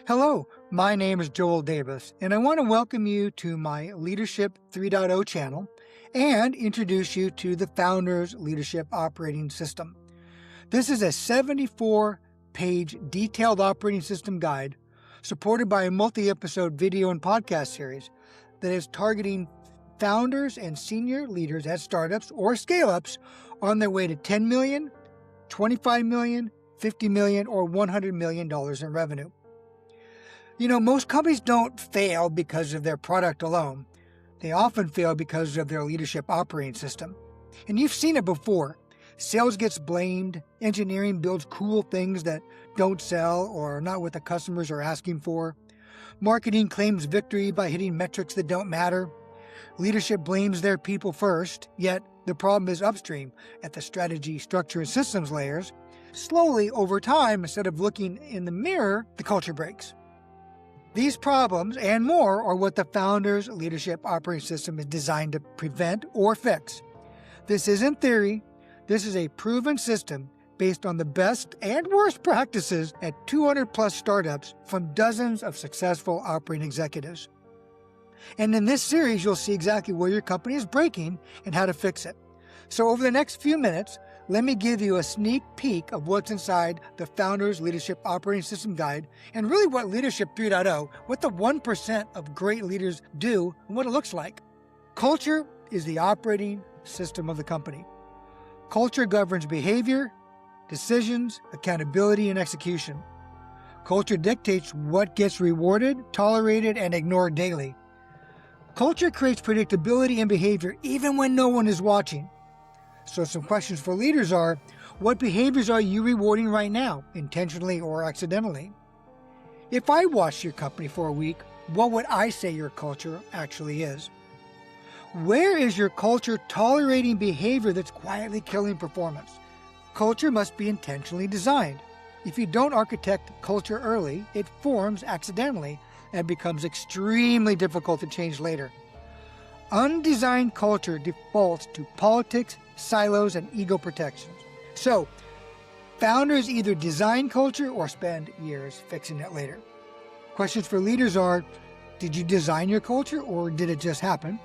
Hello, my name is Joel Davis, and I want to welcome you to my Leadership 3.0 channel and introduce you to the Founders Leadership Operating System. This is a 74-page detailed operating system guide supported by a multi-episode video and podcast series that is targeting founders and senior leaders at startups or scale-ups on their way to $10 million, $25 million, $50 million, or $100 million in revenue. You know, most companies don't fail because of their product alone. They often fail because of their leadership operating system. And you've seen it before. Sales gets blamed, engineering builds cool things that don't sell or are not what the customers are asking for. Marketing claims victory by hitting metrics that don't matter. Leadership blames their people first, yet the problem is upstream at the strategy, structure, and systems layers. Slowly, over time, instead of looking in the mirror, the culture breaks. These problems and more are what the Founders Leadership Operating System is designed to prevent or fix. This isn't theory. This is a proven system based on the best and worst practices at 200 plus startups from dozens of successful operating executives. And in this series, you'll see exactly where your company is breaking and how to fix it. So over the next few minutes, let me give you a sneak peek of what's inside the Founders Leadership Operating System Guide and really what Leadership 3.0, what the 1% of great leaders do and what it looks like. Culture is the operating system of the company. Culture governs behavior, decisions, accountability, and execution. Culture dictates what gets rewarded, tolerated, and ignored daily. Culture creates predictability in behavior even when no one is watching. So some questions for leaders are, what behaviors are you rewarding right now, intentionally or accidentally? If I watched your company for a week, what would I say your culture actually is? Where is your culture tolerating behavior that's quietly killing performance? Culture must be intentionally designed. If you don't architect culture early, it forms accidentally and becomes extremely difficult to change later. Undesigned culture defaults to politics, silos, and ego protections. So, founders either design culture or spend years fixing it later. Questions for leaders are, did you design your culture or did it just happen?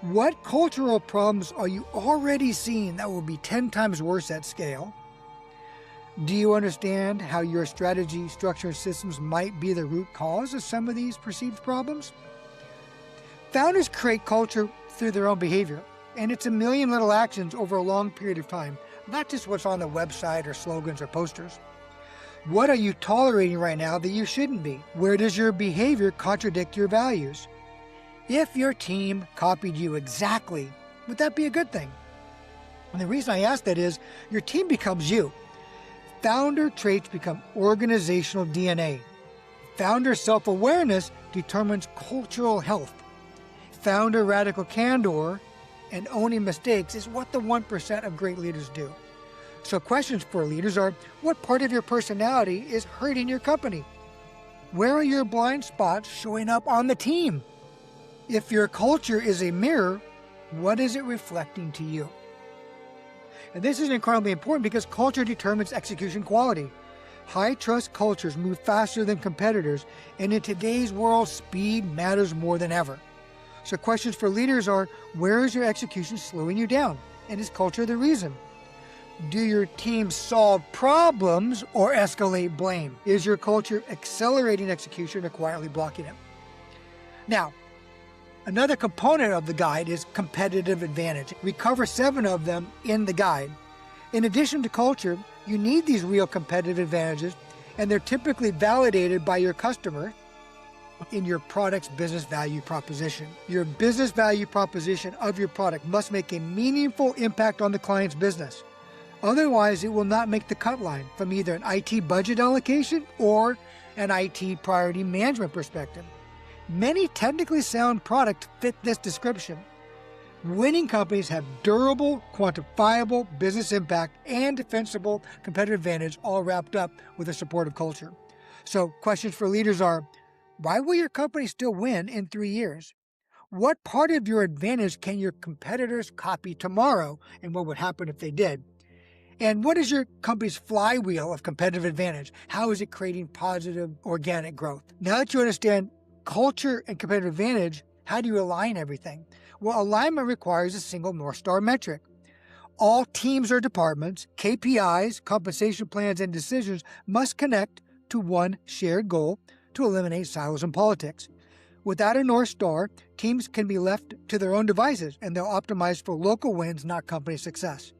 What cultural problems are you already seeing that will be 10 times worse at scale? Do you understand how your strategy, structure, and systems might be the root cause of some of these perceived problems? Founders create culture through their own behavior, and it's a million little actions over a long period of time, not just what's on the website or slogans or posters. What are you tolerating right now that you shouldn't be? Where does your behavior contradict your values? If your team copied you exactly, would that be a good thing? And the reason I ask that is your team becomes you. Founder traits become organizational DNA. Founder self-awareness determines cultural health. Founder radical candor and owning mistakes is what the 1% of great leaders do. So questions for leaders are, what part of your personality is hurting your company? Where are your blind spots showing up on the team? If your culture is a mirror, what is it reflecting to you? And this is incredibly important because culture determines execution quality. High-trust cultures move faster than competitors, and in today's world, speed matters more than ever. So questions for leaders are, where is your execution slowing you down? And is culture the reason? Do your team solve problems or escalate blame? Is your culture accelerating execution or quietly blocking it? Now, another component of the guide is competitive advantage. We cover 7 of them in the guide. In addition to culture, you need these real competitive advantages, and they're typically validated by your customer in your product's business value proposition. Your business value proposition of your product must make a meaningful impact on the client's business. Otherwise, it will not make the cut line from either an IT budget allocation or an IT priority management perspective. Many technically sound products fit this description. Winning companies have durable, quantifiable business impact and defensible competitive advantage all wrapped up with a supportive culture. So questions for leaders are, why will your company still win in 3 years? What part of your advantage can your competitors copy tomorrow, and what would happen if they did? And what is your company's flywheel of competitive advantage? How is it creating positive organic growth? Now that you understand culture and competitive advantage, how do you align everything? Well, alignment requires a single North Star metric. All teams or departments, KPIs, compensation plans, and decisions must connect to one shared goal to eliminate silos and politics. Without a North Star, teams can be left to their own devices, and they'll optimize for local wins, not company success.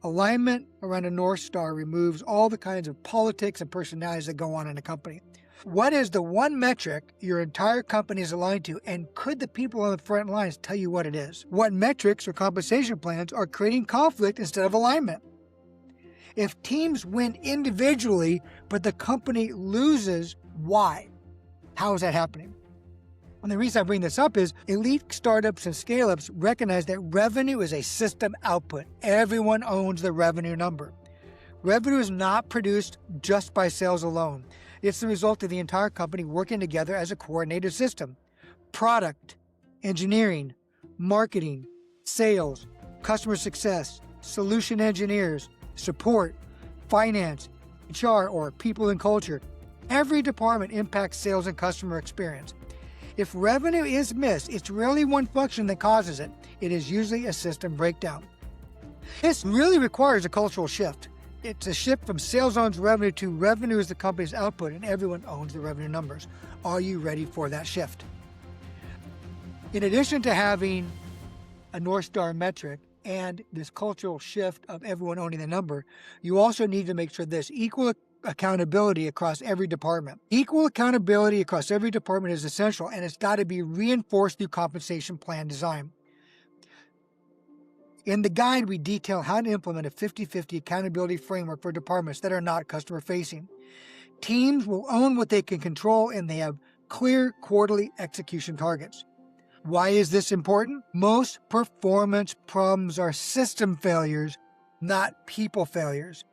Alignment around a North Star removes all the kinds of politics and personalities that go on in a company. What is the one metric your entire company is aligned to, and could the people on the front lines tell you what it is? What metrics or compensation plans are creating conflict instead of alignment? If teams win individually, but the company loses, why? How is that happening? And the reason I bring this up is elite startups and scale-ups recognize that revenue is a system output. Everyone owns the revenue number. Revenue is not produced just by sales alone. It's the result of the entire company working together as a coordinated system. Product, engineering, marketing, sales, customer success, solution engineers, support, finance, HR, or people and culture. Every department impacts sales and customer experience. If revenue is missed, it's rarely one function that causes it. It is usually a system breakdown. This really requires a cultural shift. It's a shift from sales owns revenue to revenue is the company's output and everyone owns the revenue numbers. Are you ready for that shift? In addition to having a North Star metric and this cultural shift of everyone owning the number, you also need to make sure there's equal accountability across every department. Equal accountability across every department is essential, and it's got to be reinforced through compensation plan design. In the guide, we detail how to implement a 50-50 accountability framework for departments that are not customer-facing. Teams will own what they can control, and they have clear quarterly execution targets. Why is this important? Most performance problems are system failures, not people failures.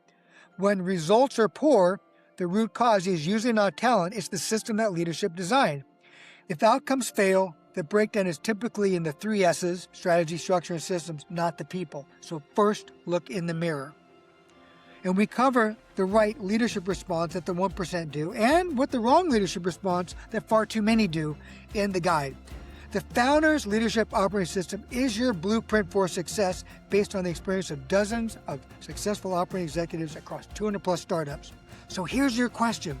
When results are poor, the root cause is usually not talent, it's the system that leadership designed. If outcomes fail, the breakdown is typically in the 3 S's, strategy, structure, and systems, not the people. So first, look in the mirror. And we cover the right leadership response that the 1% do, and what the wrong leadership response that far too many do in the guide. The Founders Leadership Operating System is your blueprint for success based on the experience of dozens of successful operating executives across 200 plus startups. So here's your question.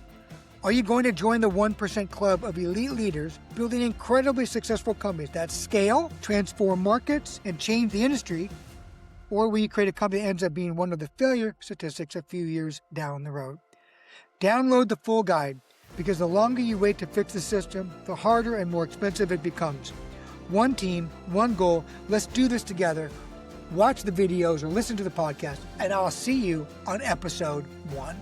Are you going to join the 1% club of elite leaders building incredibly successful companies that scale, transform markets, and change the industry? Or will you create a company that ends up being one of the failure statistics a few years down the road? Download the full guide, because the longer you wait to fix the system, the harder and more expensive it becomes. One team, one goal. Let's do this together. Watch the videos or listen to the podcast, and I'll see you on episode 1.